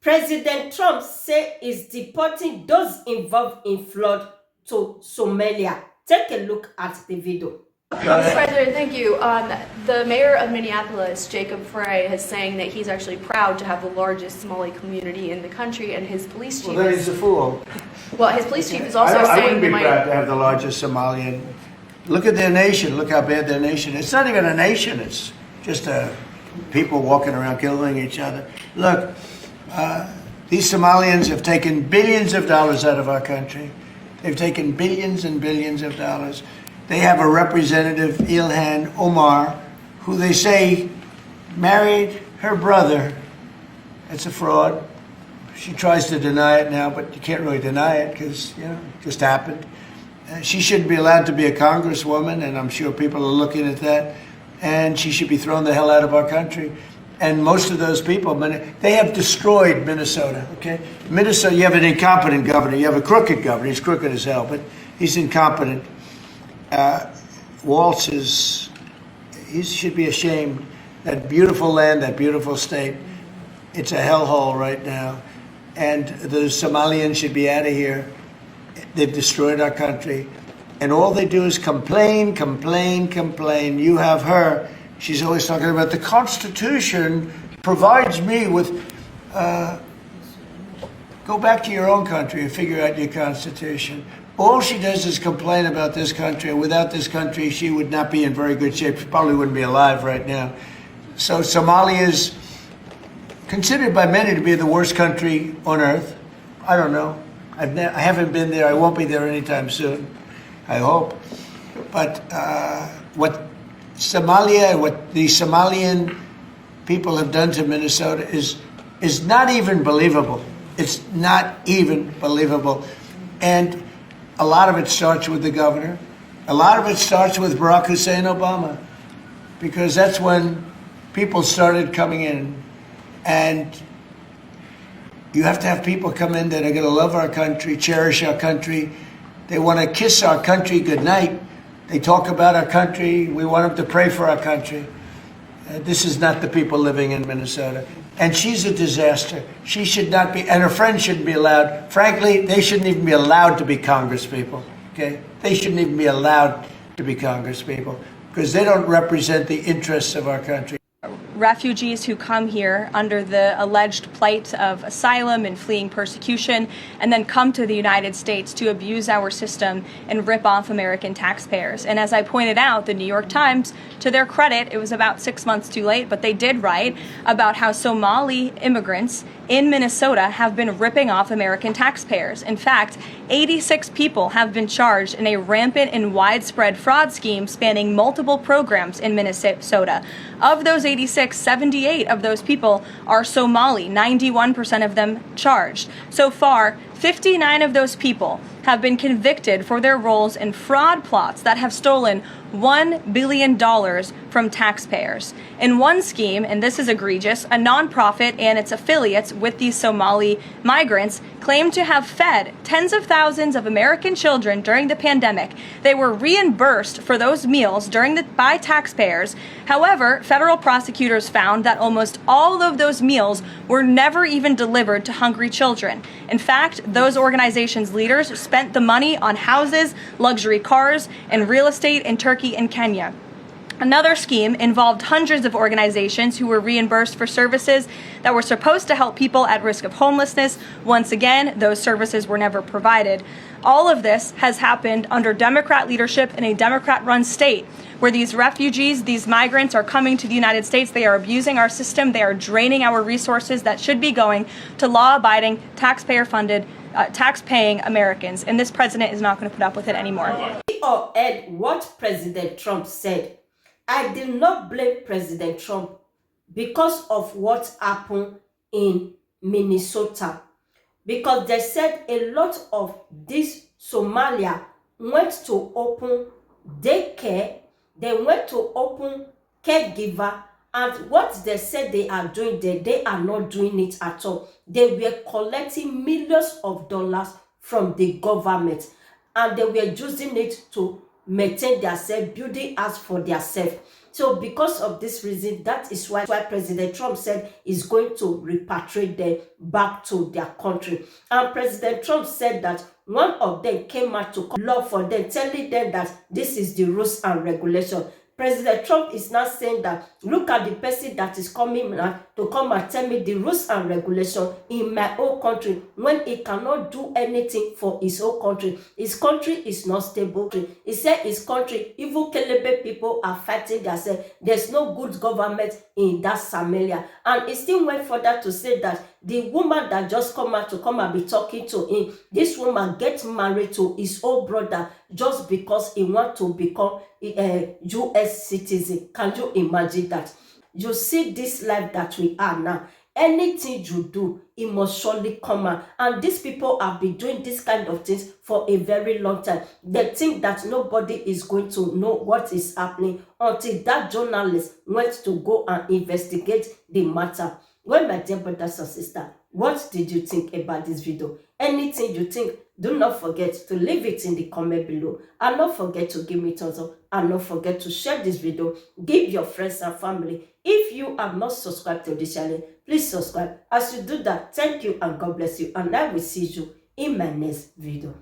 President Trump say is deporting those involved in flood to Somalia. Take a look at the video. Mr. President, thank you. The mayor of Minneapolis, Jacob Frey, is saying that he's actually proud to have the largest Somali community in the country, and his police chief. Well, then he's a fool. Well, his police chief is also saying I wouldn't be proud to have the largest Somalian. Look at their nation. Look how bad their nation is. It's not even a nation. It's just people walking around killing each other. Look, these Somalians have taken billions of dollars out of our country. They've taken billions and billions of dollars. They have a representative, Ilhan Omar, who they say married her brother. It's a fraud. She tries to deny it now, but you can't really deny it because, it just happened. She shouldn't be allowed to be a congresswoman, and I'm sure people are looking at that. And she should be thrown the hell out of our country. And most of those people, they have destroyed Minnesota, okay? Minnesota, you have an incompetent governor. You have a crooked governor. He's crooked as hell, but he's incompetent. Waltz he should be ashamed. That beautiful land, that beautiful state, it's a hellhole right now. And the Somalians should be out of here. They've destroyed our country. And all they do is complain, complain, complain. You have her. She's always talking about the Constitution provides me with... go back to your own country and figure out your Constitution. All she does is complain about this country, and without this country, she would not be in very good shape. She probably wouldn't be alive right now. So Somalia is considered by many to be the worst country on earth. I don't know. I haven't been there. I won't be there anytime soon, I hope. But what the Somalian people have done to Minnesota is not even believable. It's not even believable. And a lot of it starts with the governor. A lot of it starts with Barack Hussein Obama, because that's when people started coming in. And you have to have people come in that are going to love our country, cherish our country. They want to kiss our country goodnight. They talk about our country. We want them to pray for our country. This is not the people living in Minnesota. And she's a disaster. She should not be, and her friends shouldn't be allowed. Frankly, they shouldn't even be allowed to be congresspeople, okay? They shouldn't even be allowed to be congresspeople because they don't represent the interests of our country. Refugees who come here under the alleged plight of asylum and fleeing persecution, and then come to the United States to abuse our system and rip off American taxpayers. And as I pointed out, the New York Times, to their credit, it was about 6 months too late, but they did write about how Somali immigrants in Minnesota have been ripping off American taxpayers. In fact, 86 people have been charged in a rampant and widespread fraud scheme spanning multiple programs in Minnesota. Of those 86, 78 of those people are Somali, 91% of them charged. So far, 59 of those people have been convicted for their roles in fraud plots that have stolen $1 billion from taxpayers. In one scheme, and this is egregious, a nonprofit and its affiliates with these Somali migrants claimed to have fed tens of thousands of American children during the pandemic. They were reimbursed for those meals by taxpayers. However, federal prosecutors found that almost all of those meals were never even delivered to hungry children. In fact, those organizations' leaders spent the money on houses, luxury cars, and real estate in Turkey and Kenya. Another scheme involved hundreds of organizations who were reimbursed for services that were supposed to help people at risk of homelessness. Once again, those services were never provided. All of this has happened under Democrat leadership in a Democrat-run state, where these refugees, these migrants are coming to the United States. They are abusing our system. They are draining our resources that should be going to law-abiding, taxpayer-funded, tax-paying Americans. And this president is not going to put up with it anymore. We all heard what President Trump said. I did not blame President Trump because of what happened in Minnesota. Because they said a lot of this Somalia went to open daycare, they went to open caregiver, and what they said they are doing there, they are not doing it at all. They were collecting millions of dollars from the government, and they were using it to maintain themselves, building house for themselves. So because of this reason, that is why President Trump said he's going to repatriate them back to their country. And President Trump said that one of them came out to law for them, telling them that this is the rules and regulation. President Trump is now saying that, look at the person that is coming now to come and tell me the rules and regulation in my own country when he cannot do anything for his own country. His country is not stable. He said his country, even Kelebe people are fighting themselves. There's no good government in that Somalia. And he still went further to say that the woman that just come out to come and be talking to him, this woman gets married to his own brother just because he want to become a US citizen. Can you imagine that? You see this life that we are now. Anything you do, it must surely come out. And these people have been doing this kind of things for a very long time. They think that nobody is going to know what is happening until that journalist went to go and investigate the matter. Well, my dear brothers and sisters, what did you think about this video? Anything you think, do not forget to leave it in the comment below. And don't forget to give me thumbs up. And don't forget to share this video. Give your friends and family. If you have not subscribed to this channel, please subscribe. As you do that, thank you and God bless you. And I will see you in my next video.